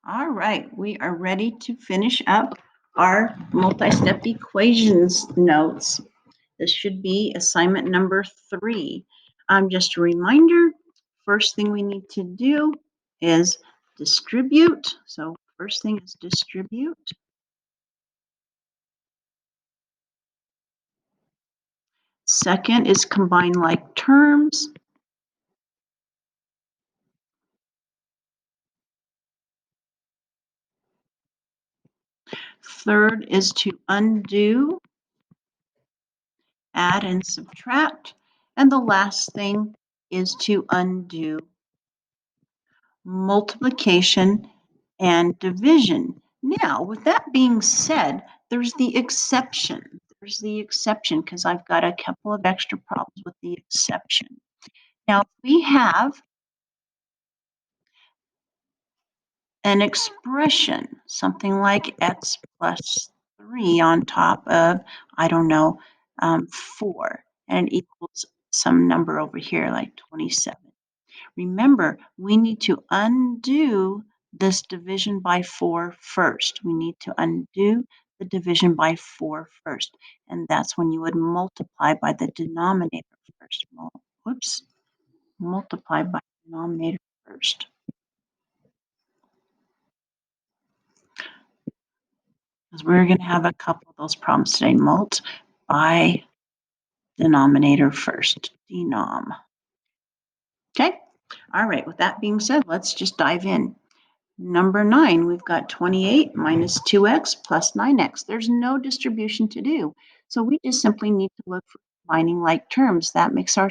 All right, we are ready to finish up our multi-step equations notes. This should be assignment number 3. Just a reminder, first thing we need to do is distribute. So first thing is distribute. Second is combine like terms. Third is to undo, add and subtract. And the last thing is to undo multiplication and division. Now, with that being said, there's the exception. There's the exception because I've got a couple of extra problems with the exception. Now, if we have an expression, something like x plus 3 on top of, I don't know, 4, and it equals some number over here like 27. Remember, we need to undo this division by 4 first. We need to undo the division by 4 first. And that's when you would multiply by the denominator first. Whoops, multiply by the denominator first. Because we're going to have a couple of those problems today. Mult by denominator first. Denom. Okay? All right, with that being said, let's just dive in. Number 9, we've got 28 minus 2x plus 9x. There's no distribution to do. So we just simply need to look for combining like terms. That makes our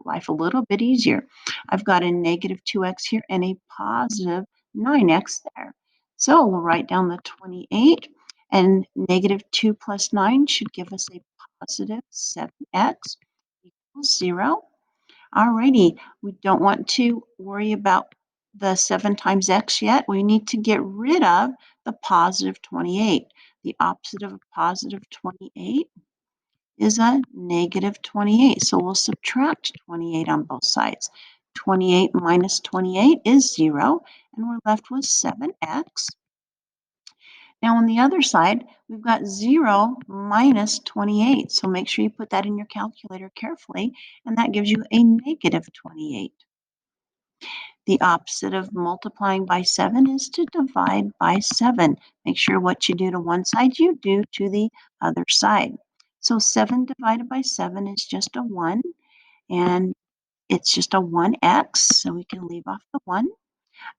life a little bit easier. I've got a negative 2x here and a positive 9x there. So we'll write down the 28, and negative 2 plus 9 should give us a positive 7x equals 0. Alrighty, we don't want to worry about the 7 times x yet. We need to get rid of the positive 28. The opposite of a positive 28 is a negative 28. So we'll subtract 28 on both sides. 28 minus 28 is 0, and we're left with 7x. Now on the other side, we've got 0 minus 28. So make sure you put that in your calculator carefully, and that gives you a negative 28. The opposite of multiplying by 7 is to divide by 7. Make sure what you do to one side, you do to the other side. So 7 divided by 7 is just a 1, and it's just a 1x, so we can leave off the 1.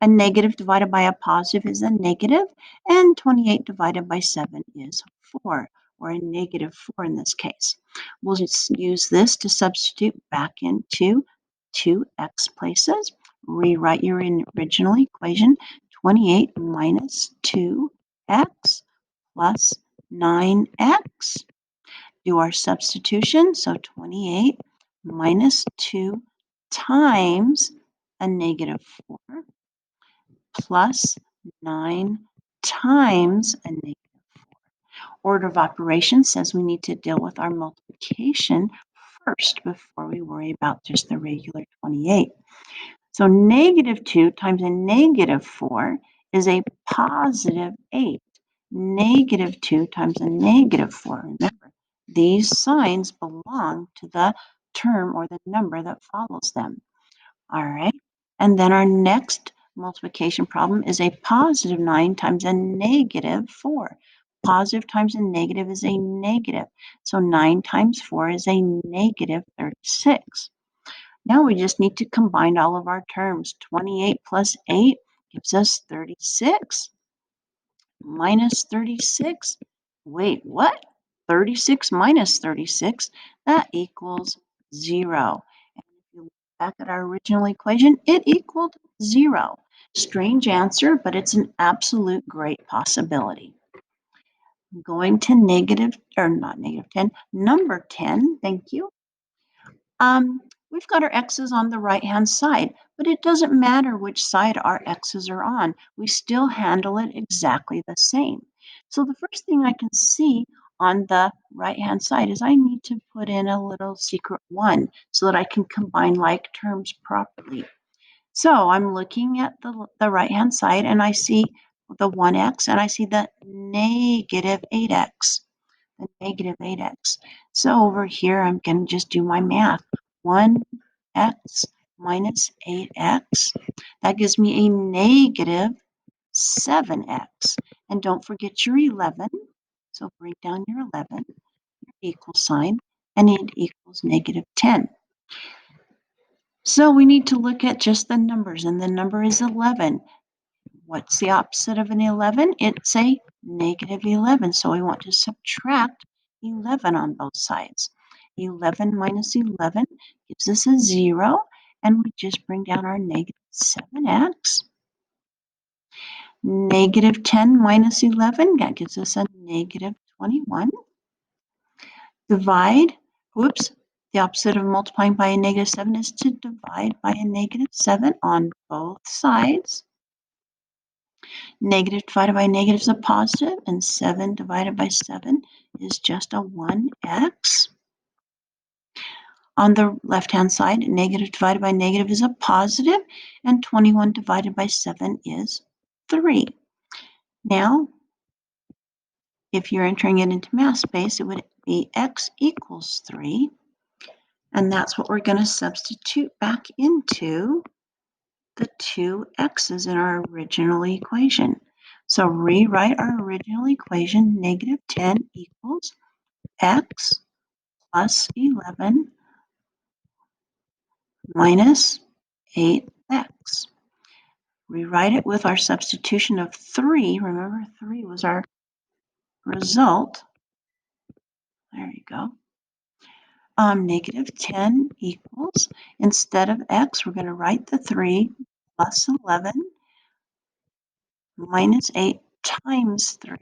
A negative divided by a positive is a negative, and 28 divided by 7 is 4, or a negative 4 in this case. We'll just use this to substitute back into 2x places. Rewrite your original equation, 28 minus 2x plus 9x. Do our substitution, so 28 minus 2 times a negative 4 plus 9 times a negative 4. Order of operations says we need to deal with our multiplication first before we worry about just the regular 28. So negative 2 times a negative 4 is a positive 8. Negative 2 times a negative 4. Remember, these signs belong to the term or the number that follows them. All right. And then our next multiplication problem is a positive 9 times a negative 4. Positive times a negative is a negative. So 9 times 4 is a negative 36. Now we just need to combine all of our terms. 28 plus 8 gives us 36. Minus 36. Wait, what? 36 minus 36, that equals 0. And if you look back at our original equation, it equaled 0. Strange answer, but it's an absolute great possibility. Going to negative, or not negative 10, number 10, thank you. We've got our x's on the right-hand side, but it doesn't matter which side our x's are on. We still handle it exactly the same. So the first thing I can see on the right-hand side is I need to put in a little secret 1 so that I can combine like terms properly. So I'm looking at the right-hand side, and I see the 1x, and I see the negative 8x. The negative 8x. So over here, I'm going to just do my math. 1x minus 8x. That gives me a negative 7x. And don't forget your 11. So break down your 11, your equal sign, and it equals negative 10. So we need to look at just the numbers, and the number is 11. What's the opposite of an 11? It's a negative 11. So we want to subtract 11 on both sides. 11 minus 11 gives us a 0, and we just bring down our negative 7x. Negative 10 minus 11, that gives us a negative 21. Divide, whoops, the opposite of multiplying by a negative 7 is to divide by a negative 7 on both sides. Negative divided by negative is a positive, and 7 divided by 7 is just a 1x. On the left-hand side, negative divided by negative is a positive, and 21 divided by 7 is 3. Now, if you're entering it into math space, it would be x equals 3, and that's what we're going to substitute back into the two x's in our original equation. So rewrite our original equation, negative 10 equals x plus 11 minus 8x. Rewrite it with our substitution of 3. Remember, 3 was our result. There you go. Negative 10 equals, instead of x, we're going to write the 3 plus 11 minus 8 times 3.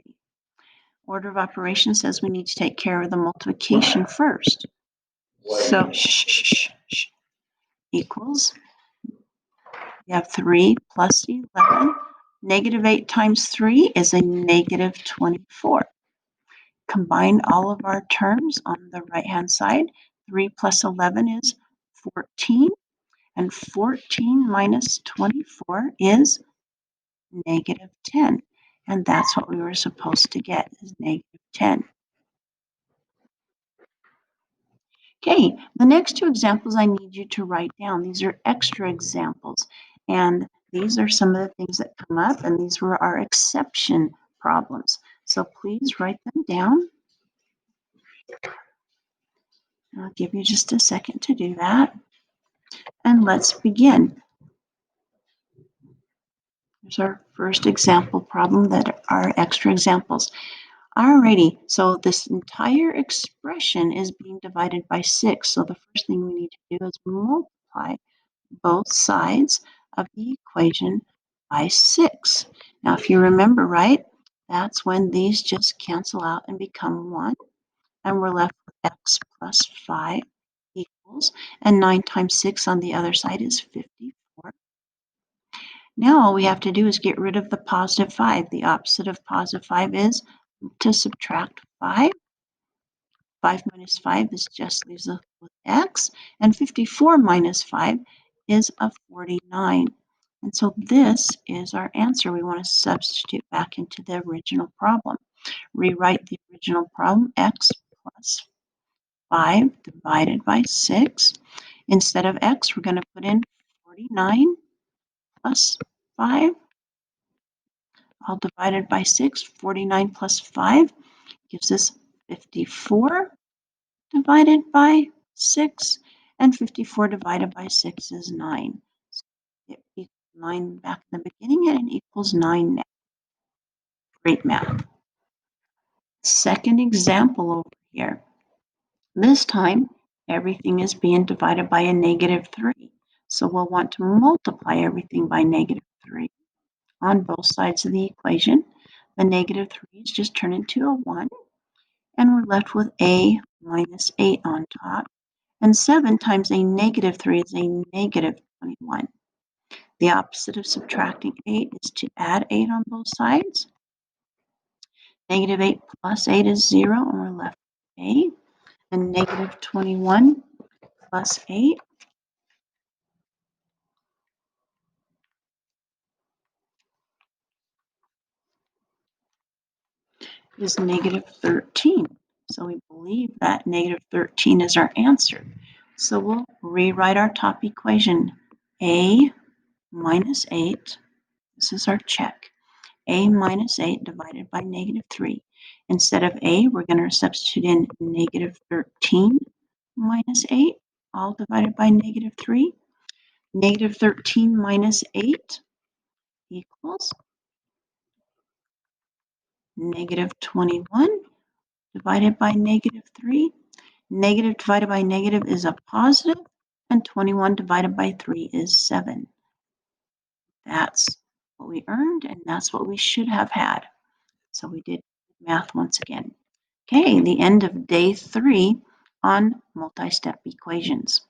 Order of operations says we need to take care of the multiplication first. So equals, we have 3 plus 11. Negative 8 times 3 is a negative 24. Combine all of our terms on the right-hand side. 3 plus 11 is 14, and 14 minus 24 is negative 10. And that's what we were supposed to get, is negative 10. Okay, the next two examples I need you to write down. These are extra examples, and these are some of the things that come up, and these were our exception problems. So please write them down. I'll give you just a second to do that. And let's begin. Here's our first example problem that are extra examples. Alrighty, so this entire expression is being divided by 6. So the first thing we need to do is multiply both sides of the equation by 6. Now, if you remember right, that's when these just cancel out and become 1. And we're left with x plus 5 equals, and 9 times 6 on the other side is 54. Now all we have to do is get rid of the positive 5. The opposite of positive 5 is to subtract 5. 5 minus 5 is just leaves us with x, and 54 minus 5 is a 49. And so this is our answer. We want to substitute back into the original problem. Rewrite the original problem, x plus 5 divided by 6. Instead of x, we're going to put in 49 plus 5, all divided by 6. 49 plus 5 gives us 54 divided by 6, and 54 divided by 6 is 9. So it equals 9 back in the beginning, and it equals 9 now. Great math. Second example over here. This time, everything is being divided by a negative 3. So we'll want to multiply everything by negative 3 on both sides of the equation. The negative 3's just turn into a 1, and we're left with a minus 8 on top. And 7 times a negative 3 is a negative 21. The opposite of subtracting 8 is to add 8 on both sides. Negative 8 plus 8 is 0, and we're left with a. And negative 21 plus 8 is negative 13. So we believe that negative 13 is our answer. So we'll rewrite our top equation. A minus 8, this is our check. A minus 8 divided by negative 3. Instead of A, we're going to substitute in negative 13 minus 8, all divided by negative 3. Negative 13 minus 8 equals negative 21 divided by negative 3. Negative divided by negative is a positive, and 21 divided by 3 is 7. That's what we earned, and that's what we should have had. So we did math once again. Okay, the end of day 3 on multi-step equations.